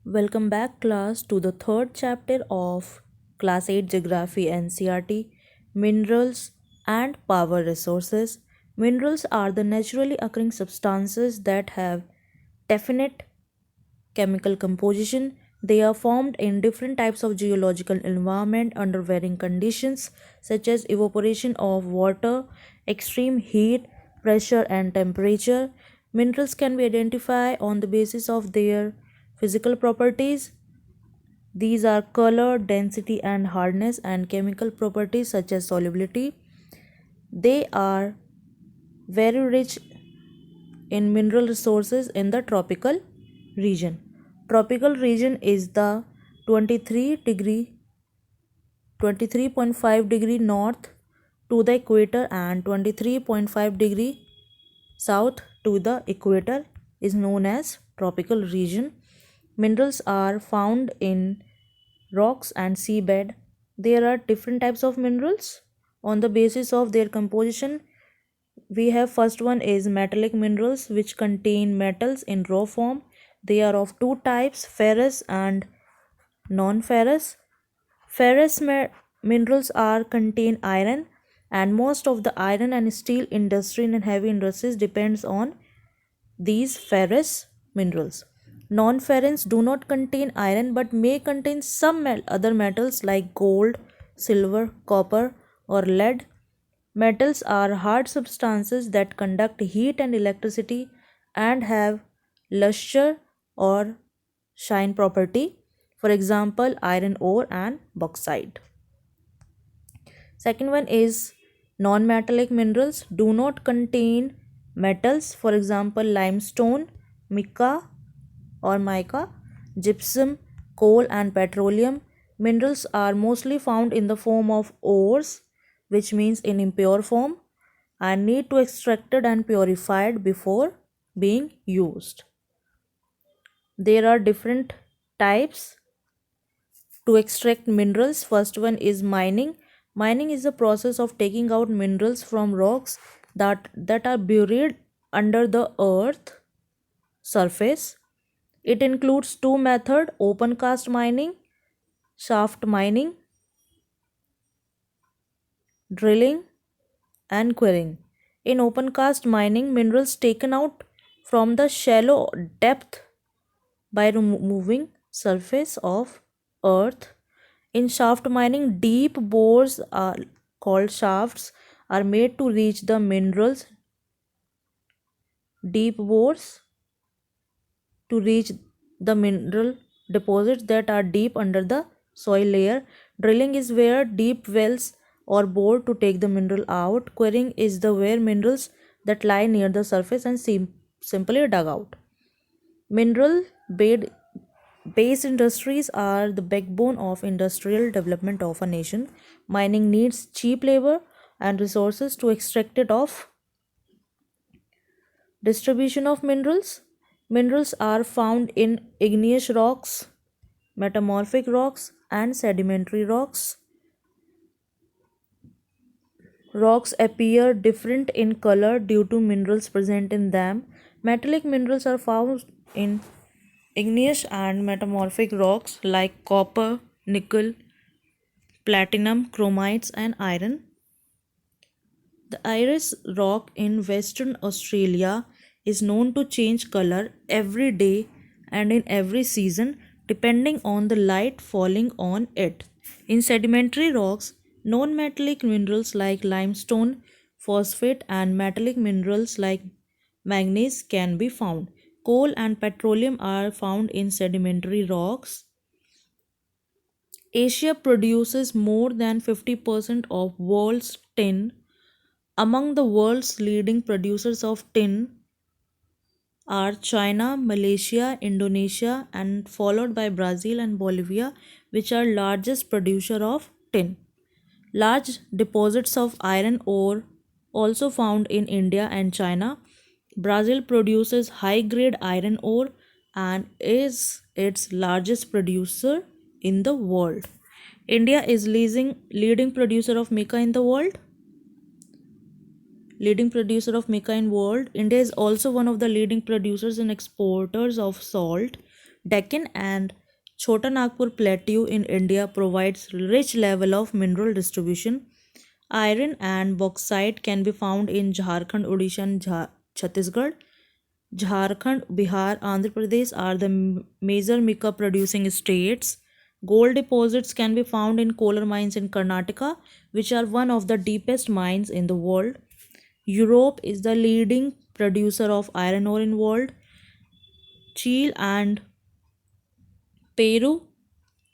Welcome back, class, to the third chapter of Class 8 Geography NCERT Minerals and Power Resources. Minerals are the naturally occurring substances that have definite chemical composition. They are formed in different types of geological environment under varying conditions such as evaporation of water, extreme heat, pressure and temperature. Minerals can be identified on the basis of their physical properties. These are color, density and hardness and chemical properties such as solubility. They are very rich in mineral resources in the tropical region. Tropical region is the 23.5 degree north to the equator and 23.5 degree south to the equator is known as tropical region. Minerals are found in rocks and seabed. There are different types of minerals on the basis of their composition. We have first one is metallic minerals which contain metals in raw form. They are of two types, ferrous and non-ferrous. Ferrous minerals are contain iron, and most of the iron and steel industry and heavy industries depends on these ferrous minerals. Non-ferrous do not contain iron but may contain some other metals like gold, silver, copper or lead. Metals are hard substances that conduct heat and electricity and have luster or shine property. For example, iron ore and bauxite. Second one is non-metallic minerals do not contain metals. For example, limestone, mica, gypsum, coal and petroleum. Minerals are mostly found in the form of ores, which means in impure form, and need to extracted and purified before being used. There are different types to extract minerals. First one is mining. Mining is the process of taking out minerals from rocks that are buried under the earth surface. It includes two methods: open cast mining, shaft mining, drilling and quarrying. In open cast mining, minerals taken out from the shallow depth by removing surface of earth. In shaft mining, deep bores are called shafts are made to reach the minerals. Deep bores to reach the mineral deposits that are deep under the soil layer. Drilling is where deep wells are bored to take the mineral out. Quarrying is the where minerals that lie near the surface and simply dug out. Mineral based industries are the backbone of industrial development of a nation. Mining needs cheap labor and resources to extract it off. Distribution of minerals. Minerals are found in igneous rocks, metamorphic rocks, and sedimentary rocks. Rocks appear different in color due to minerals present in them. Metallic minerals are found in igneous and metamorphic rocks like copper, nickel, platinum, chromites, and iron. The iris rock in Western Australia is known to change color every day and in every season depending on the light falling on it. In sedimentary rocks, non metallic minerals like limestone, phosphate, and metallic minerals like manganese can be found. Coal and petroleum are found in sedimentary rocks. Asia produces more than 50% of world's tin. Among the world's leading producers of tin are China, Malaysia, Indonesia, and followed by Brazil and Bolivia, which are largest producer of tin. Large deposits of iron ore also found in India and China. Brazil produces high grade iron ore and is its largest producer in the world. India is leading producer of mica in the world. Leading producer of mica in world. India is also one of the leading producers and exporters of salt. Deccan and Chota Nagpur Plateau in India provides rich level of mineral distribution. Iron and bauxite can be found in Jharkhand, Odisha, and Chhattisgarh. Jharkhand, Bihar, Andhra Pradesh are the major mica producing states. Gold deposits can be found in coal mines in Karnataka, which are one of the deepest mines in the world. Europe is the leading producer of iron ore in world. Chile and Peru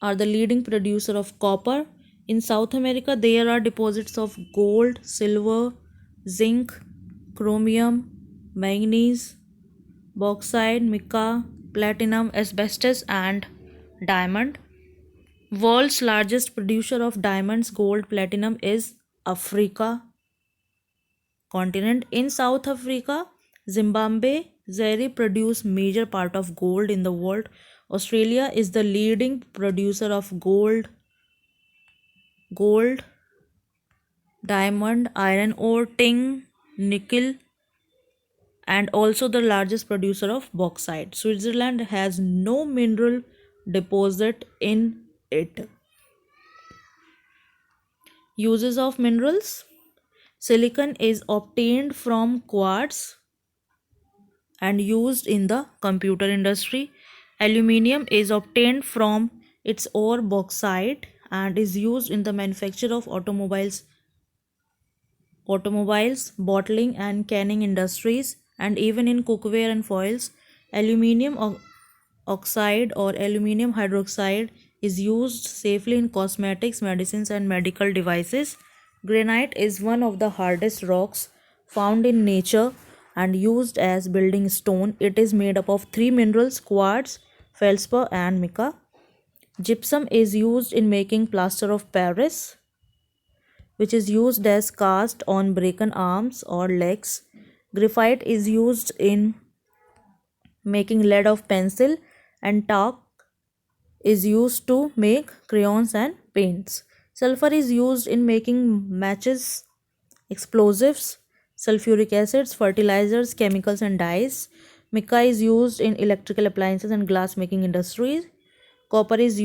are the leading producer of copper. In South America, there are deposits of gold, silver, zinc, chromium, manganese, bauxite, mica, platinum, asbestos, and diamond. World's largest producer of diamonds, gold, platinum is Africa continent. In South Africa, Zimbabwe, Zaire produce major part of gold in the world. Australia is the leading producer of gold, diamond, iron ore, tin, nickel, and also the largest producer of bauxite. Switzerland has no mineral deposit in it. Uses of minerals: silicon is obtained from quartz and used in the computer industry. Aluminium is obtained from its ore bauxite and is used in the manufacture of automobiles, bottling and canning industries, and even in cookware and foils. Aluminium oxide or aluminium hydroxide is used safely in cosmetics, medicines, and medical devices. Granite is one of the hardest rocks found in nature and used as building stone. It is made up of three minerals: quartz, feldspar, and mica. Gypsum is used in making plaster of Paris, which is used as cast on broken arms or legs. Graphite is used in making lead of pencil, and talc is used to make crayons and paints. Sulfur is used in making matches, explosives, sulfuric acids, fertilizers, chemicals, and dyes. Mica is used in electrical appliances and glass making industries. Copper is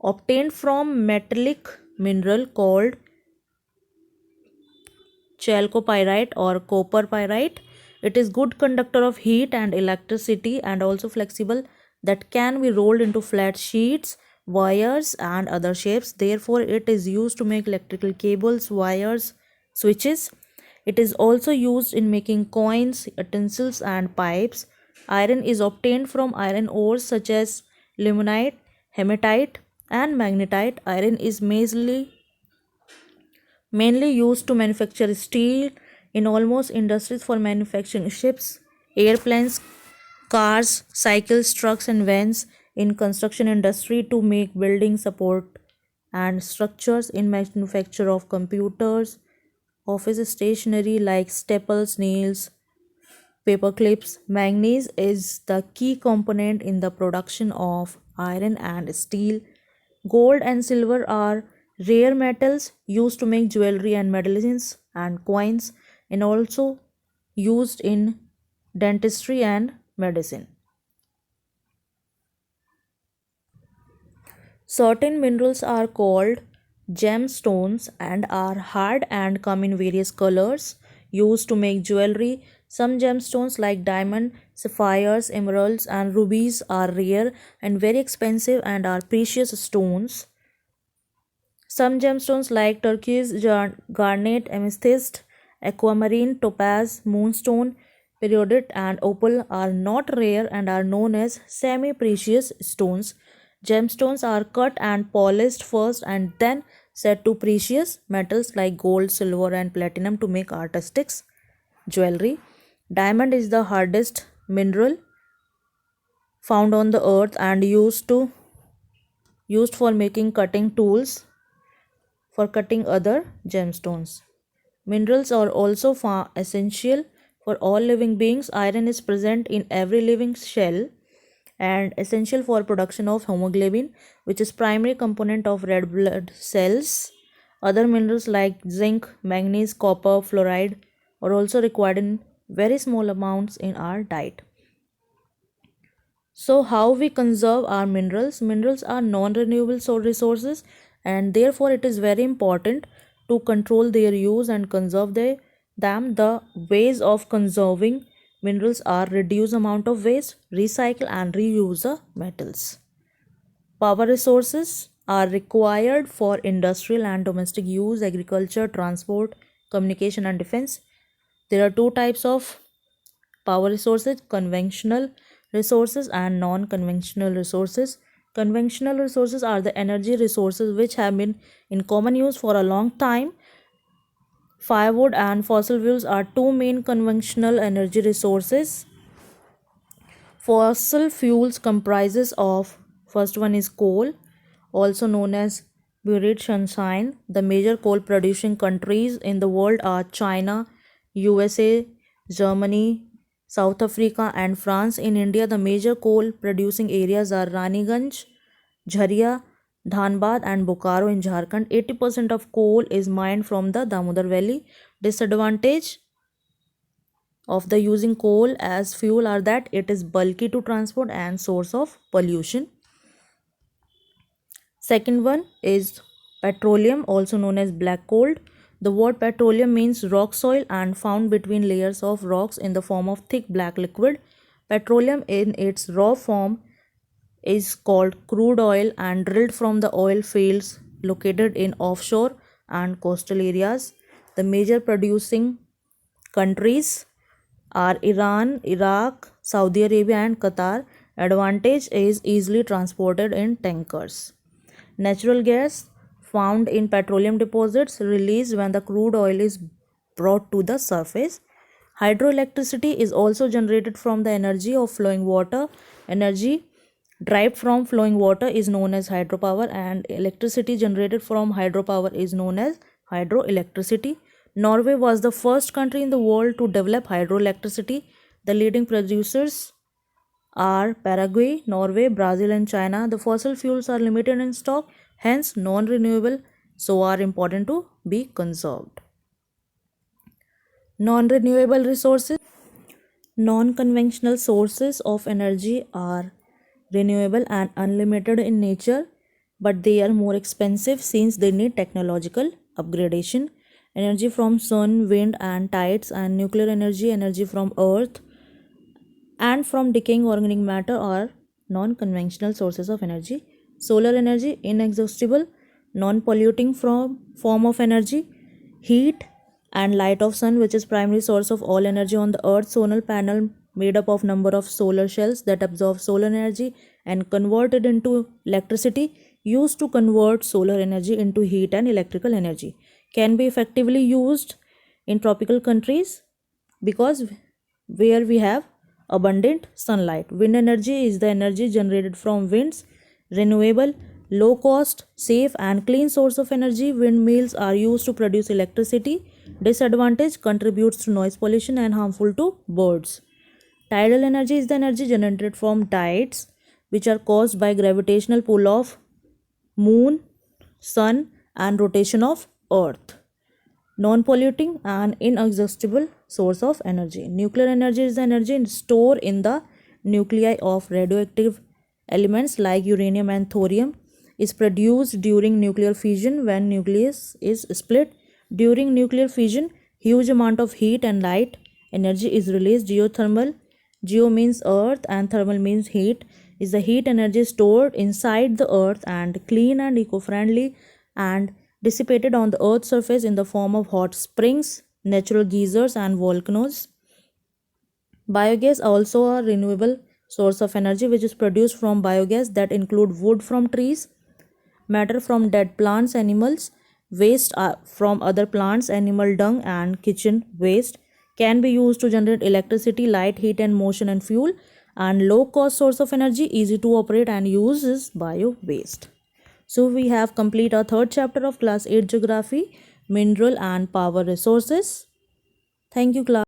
obtained from metallic mineral called chalcopyrite or copper pyrite. It is good conductor of heat and electricity and also flexible, that can be rolled into flat sheets, wires, and other shapes. Therefore, it is used to make electrical cables, wires, switches. It is also used in making coins, utensils, and pipes. Iron is obtained from iron ores such as limonite, hematite, and magnetite. Iron is mainly used to manufacture steel in almost industries, for manufacturing ships, airplanes, cars, cycles, trucks, and vans, in construction industry to make building support and structures, in manufacture of computers, office stationery like staples, nails, paper clips. Manganese is the key component in the production of iron and steel. Gold and silver are rare metals used to make jewelry and medallions and coins, and also used in dentistry and medicine. Certain minerals are called gemstones and are hard and come in various colors, used to make jewelry. Some gemstones like diamond, sapphires, emeralds, and rubies are rare and very expensive and are precious stones. Some gemstones like turquoise, garnet, amethyst, aquamarine, topaz, moonstone, peridot, and opal are not rare and are known as semi precious stones. Gemstones are cut and polished first and then set to precious metals like gold, silver, and platinum to make artistic jewelry. Diamond is the hardest mineral found on the earth and used for making cutting tools for cutting other gemstones. Minerals are also essential for all living beings. Iron is present in every living cell and essential for production of hemoglobin, which is primary component of red blood cells. Other minerals like zinc, manganese, copper, fluoride are also required in very small amounts in our diet. So how we conserve our minerals? Minerals are non-renewable resources, and therefore it is very important to control their use and conserve them. The ways of conserving minerals are reduce amount of waste, recycle and reuse the metals. Power resources are required for industrial and domestic use, agriculture, transport, communication and defense. There are two types of power resources: conventional resources and non-conventional resources. Conventional resources are the energy resources which have been in common use for a long time. Firewood and fossil fuels are two main conventional energy resources. Fossil fuels comprises of, first one is coal, also known as buried sunshine. The major coal producing countries in the world are China, USA, Germany, South Africa and France. In India, the major coal producing areas are Raniganj, Jharia, Dhanbad and Bokaro in Jharkhand. 80% of coal is mined from the Damodar Valley. Disadvantage of the using coal as fuel are that it is bulky to transport and source of pollution. Second one is petroleum, also known as black coal. The word petroleum means rock soil and found between layers of rocks in the form of thick black liquid. Petroleum in its raw form is called crude oil and drilled from the oil fields located in offshore and coastal areas. The major producing countries are Iran, Iraq, Saudi Arabia and Qatar. Advantage is easily transported in tankers. Natural gas found in petroleum deposits released when the crude oil is brought to the surface. Hydroelectricity is also generated from the energy of flowing water. Energy derived from flowing water is known as hydropower, and electricity generated from hydropower is known as hydroelectricity. Norway was the first country in the world to develop hydroelectricity. The leading producers are Paraguay, Norway, Brazil and China. The fossil fuels are limited in stock, hence non-renewable, so are important to be conserved. Non-renewable resources. Non-conventional sources of energy are renewable and unlimited in nature, but they are more expensive since they need technological upgradation. Energy from sun, wind and tides, and nuclear energy, energy from earth and from decaying organic matter are non-conventional sources of energy. Solar energy, inexhaustible, non-polluting form of energy. Heat and light of sun, which is primary source of all energy on the earth. Solar panel made up of number of solar shells that absorb solar energy and convert it into electricity, used to convert solar energy into heat and electrical energy. Can be effectively used in tropical countries because where we have abundant sunlight. Wind energy is the energy generated from winds, renewable, low cost, safe and clean source of energy. Windmills are used to produce electricity. Disadvantage: contributes to noise pollution and harmful to birds. Tidal energy is the energy generated from tides, which are caused by gravitational pull of moon, sun and rotation of earth. Non-polluting and inexhaustible source of energy. Nuclear energy is the energy stored in the nuclei of radioactive elements like uranium and thorium. Is produced during nuclear fission when nucleus is split. During nuclear fission, huge amount of heat and light energy is released. Geothermal, geo means earth and thermal means heat, is the heat energy stored inside the earth and clean and eco-friendly and dissipated on the earth's surface in the form of hot springs, natural geysers and volcanoes. Biogas also a renewable source of energy which is produced from biogas that include wood from trees, matter from dead plants, animals, waste from other plants, animal dung and kitchen waste. Can be used to generate electricity, light, heat and motion and fuel, and low cost source of energy, easy to operate and use is bio waste. So we have complete our third chapter of class 8 geography, mineral and power resources. Thank you class.